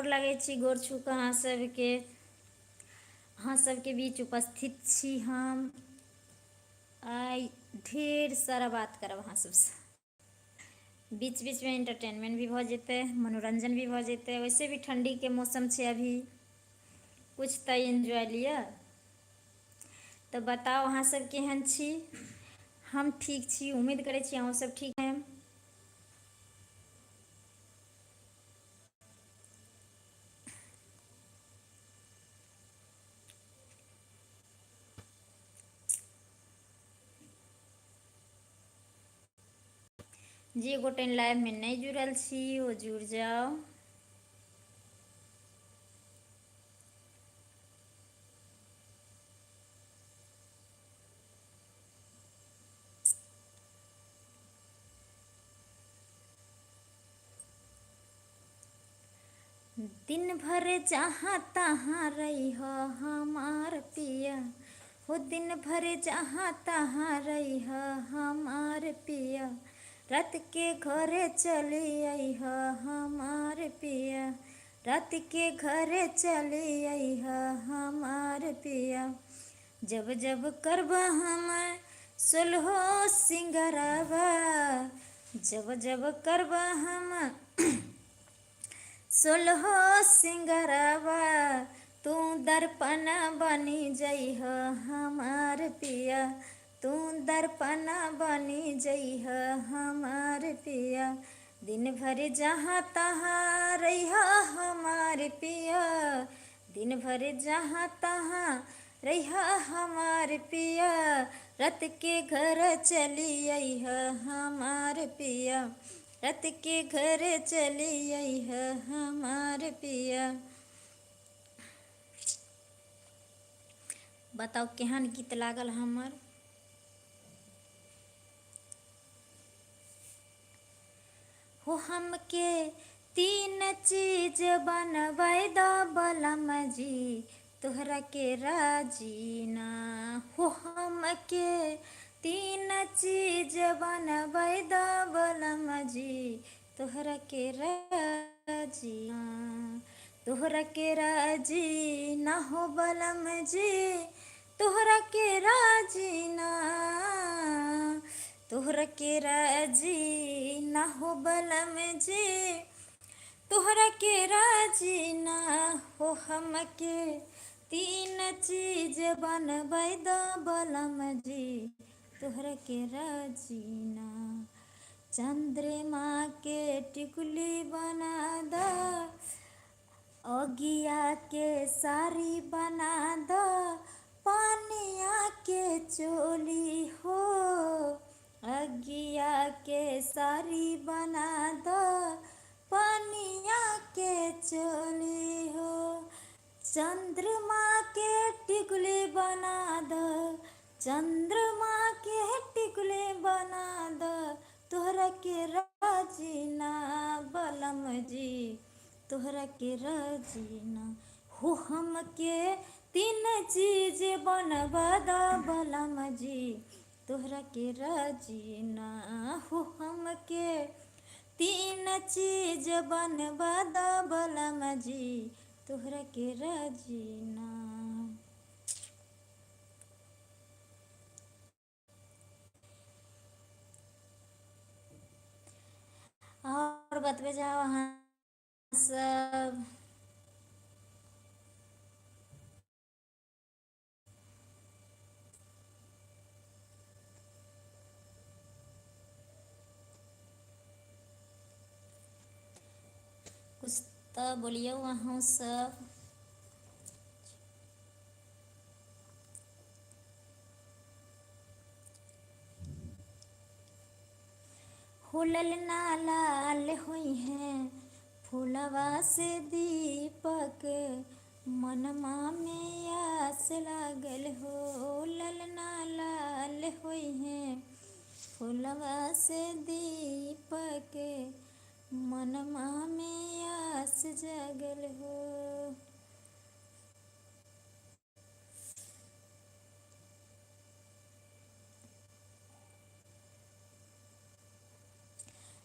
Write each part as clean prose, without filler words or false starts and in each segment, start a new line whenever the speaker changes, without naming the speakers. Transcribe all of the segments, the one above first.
गोर लागै छी, गोर छू कऽ अहाँ सबके बीच उपस्थित छी हम। आइ ढेर सारा बात करब अहाँ सबसँ। बीच बीच में एंटरटेनमेंट भी भऽ जेतै, मनोरंजन भी भऽ जेतै। वैसे भी ठंडी के मौसम छै अभी, कुछ तऽ एंजॉय लिअ। तऽ बताउ अहाँ सब केहन छी? हम ठीक छी, उम्मीद करै छी अहूँ सब ठीक हैं। जे गोटे लाइव में नहीं जुड़ल छी वो जुड़ जाओ। दिन भर जहाँ तहाँ रही हो हमार पिया, हो दिन भर जहाँ तहाँ रही हो हमार पिया, रात के घरे चली आई हो हमार पिया, रात के घरे चली आई हो हमार पिया। जब जब करब हम सोलहो सिंगरवा, जब जब करब हम सोलहो सिंगरवा, तू दर्पण बनी जइह हमार पिया, तू दर्पण बनी जइह हमार पिया। दिन भर जहाँ तहाँ रहिह हमार पिया, दिन भर जहाँ तहाँ रहिह हमार पिया, रात के घर चली अइह हमार पिया, रात के घर चली अइह हमार पिया। बताओ केहन गीत लागल हमर? हो हमके तीन चीज बनबै द बलम जी, तोहरा के राजीना। हो हमके तीन चीज बनबै द बलम जी, तोहरा के राजीना, तोहरा के राजीना हो बलम जी, तोहरा के राजीना, तोहरा के राजीना हो बलम जी, तोहरा के राजीना। हो हमके तीन चीज बनबै द बलम जी, तोहरा के राजीना। चंद्रमा के टिकुली बना द, अगिया के साड़ी बना द, पानिया के चोली हो, अगिया के साड़ी बना द, पानिया के चोली हो। चंद्रमा के टिकुली बना द, चंद्रमा के टिकुली बना द, तोहरा के राजीना बलम जी, तोहरा के राजीना। हो हमके तीन चीज बनबा द बलम जी, तोहरा के राजीना। हो हमके तीन चीज बनबा द बलम जी, तोहरा के राजीना। और बतबे जाओ अहाँ सब। कुछ तो बोलियो अहाँ सब। हो ललना लाल हुई हैं फूलवा से दीपक, मनमा में आस लागल हो। ललना लाल हुई हैं फूलवा से दीपक, मनमा में आस जागल हो।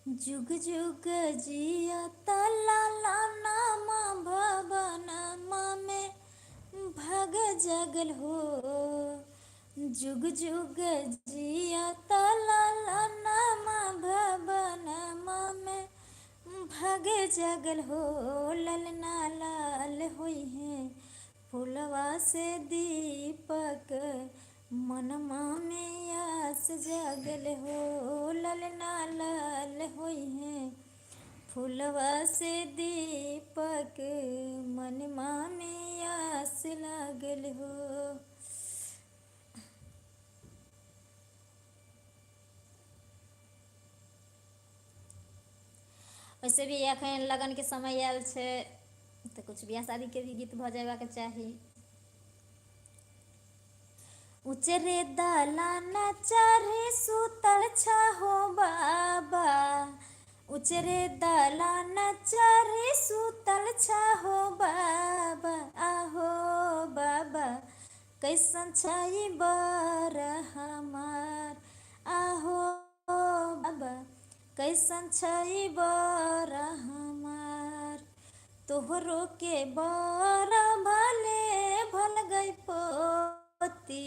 जुग जुग जिया तला नामा जागल हो। जुग जुग जिया तला नामा भवनमा में भागे जागल हो। ललना लाल हुई है फुलवा से दीपक मनमा में आस जागल हो। ललना लाल हुई है फुलवा से दीपक मनमा में आस लागल हो। वैसे भी एखन लगन के समय आयल छै तो कुछ बियाह शादी के भी गीत भ जाएगा के चाही। उचरे दालान चारे सुतल छहो बाबा। उचरे दालान चारे सुतल छहो बाबा। आहो बाबा कैसन छाई बर हमार। आहो बाबा कैसन छाई बर हमार। तोहरो के बर भले भल गई पोती।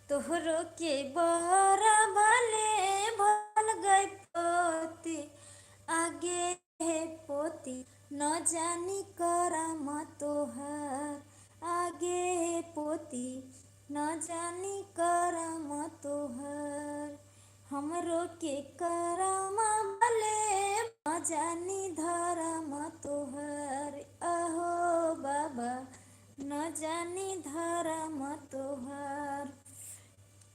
तोहरो के बर भले भल गई पोती। आगे है पोती न जानी करम तोहर। आगे है पोती न जानी करम तोहर। हमरो के करम भले न जानी धर्म तोहर। आहो बाबा न जानी धर्म तोहर।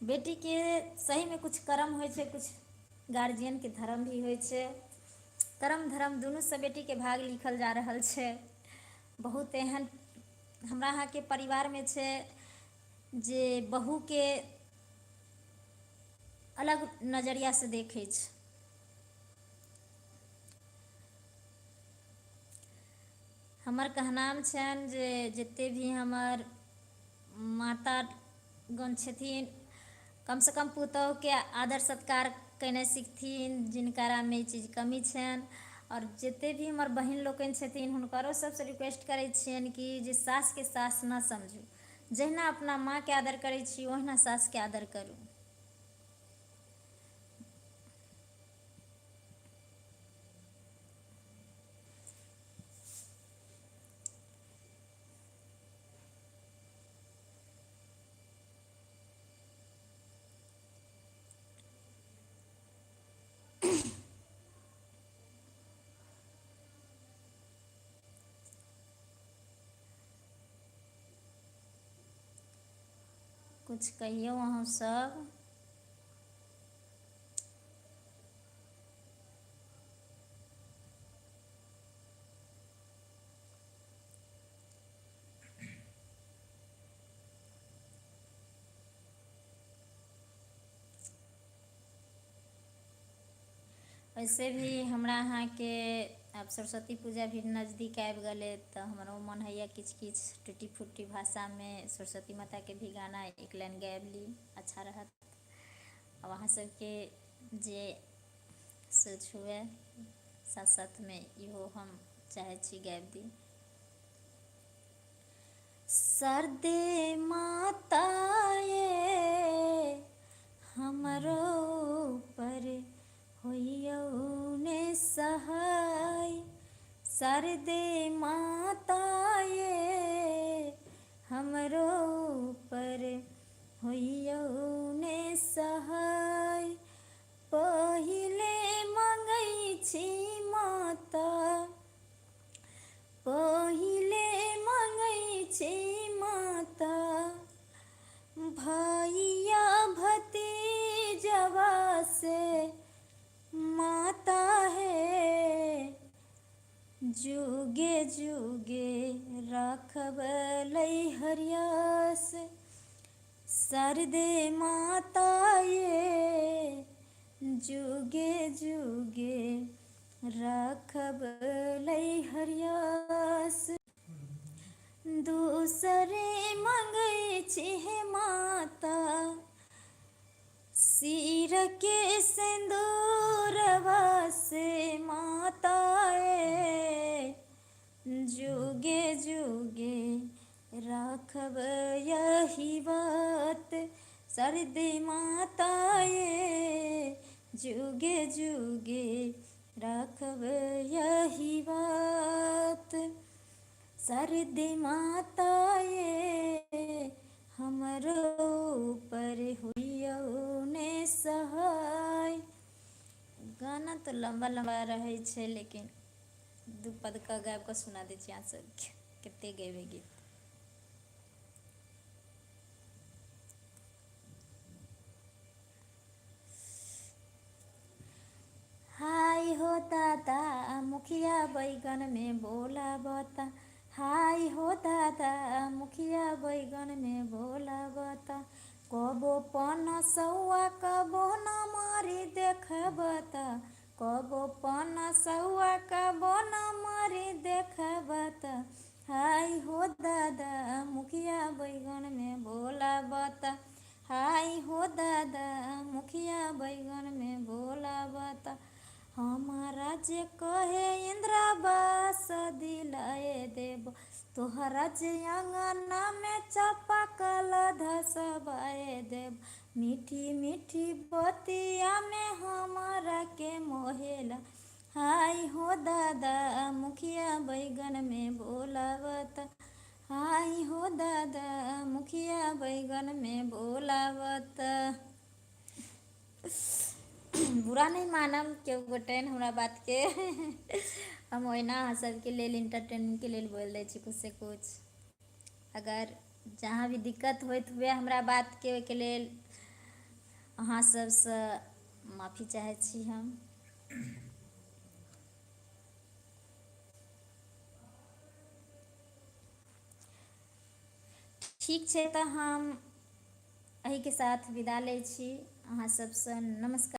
बेटी के सही में कुछ कर्म होइ छै, कुछ गार्जियन के धर्म भी होइ छै। कर्म धर्म दुनू से बेटी के भाग लिखल जा रहल छै। बहुत एहन हमरा यहाँ के परिवार में छै जे बहू के अलग नजरिया से देखे छै। हमर कहनाम छनि जे जते भी हमर माता गण छथिन कम से कम पुतोहु के आदर सत्कार केनाइ सीखथिन, जिनकरा में ई चीज कमी छनि। और जते भी हमर बहिन लोकनि छथिन हुनकरो सबसे रिक्वेस्ट करै छियनि कि जे सास के सास न समझू। जहिना अपना माँ के आदर करै छी ओहिना सास के आदर करू। कुछ कहियो अहाँ सब। वैसे भी हमरा यहाँ के अब सरस्वती पूजा भी नज़दीक आबि गले तो हमारो मन है किछ किछ टूटी फूटी भाषा में सरस्वती माता के भी गाना एक लाइन गाबि ली, अच्छा रहत। और अहाँ सबके जे सोच हुए साथ साथ में इहो हम चाहे छी गाबि दी। सरदे माता ये हमरो पर होइयो ने सहाय। सरदे माता ये हमरो पर होइयो ने सहाय। पहिले मंगै छी माता, पहिले मंगै छी माता। भैया भतीजवा से माता है। जुगे जुगे राखब हरियास। सरदे माता ये जुगे जुगे राखब हरियास। दूसरे मंगै छी माता सिर के सिंदूरवा से माता ए। जुगे जुगे राखब यही बात सरदे माताए, जुगे जुगे राखब यही बात सरदे माताए, हमरो ऊपर हुइयो ने सहाय। गाना तो लंबा लंबा रहे छै, लेकिन दू पद का गाबि कऽ सुना दै छी अहाँ सबके, कते गेबै गीत। हाय हो दादा मुखिया बैगन में बोला बता, हाय हो दादा मुखिया बैगन में बोला बता, कबो पनसौआ कबो न मारी देखबता, कबो पनसौआ कबो न मारी देखबता, हाय हो दादा मुखिया बैगन में बोला बता, हाय हो दादा मुखिया बैगन में बोला बता, हमारा जे कहे इंद्रावास दिलाए देब, तोहरा जे अंगना में चापाकल धसबाए देब, मीठी मीठी बतिया में हमारा के मोहेला, हाय हो दादा मुखिया बैगन में बोलावता, हाय हो दादा मुखिया बैगन में बोलावता। बुरा नहीं मानब केओ गोटे हमरा बात के हम ओहिना अहाँ सबके लेल इंटरटेनमेंट के लेल बोल दै छी कुछ से कुछ। अगर जहाँ भी दिक्कत होइत हुए हमरा बात के, ओहिके लेल अहाँ सबसँ माफी चाहै छी हम। ठीक छै, तऽ हम एहिके साथ विदा लै छी अहाँ सबसँ। नमस्कार।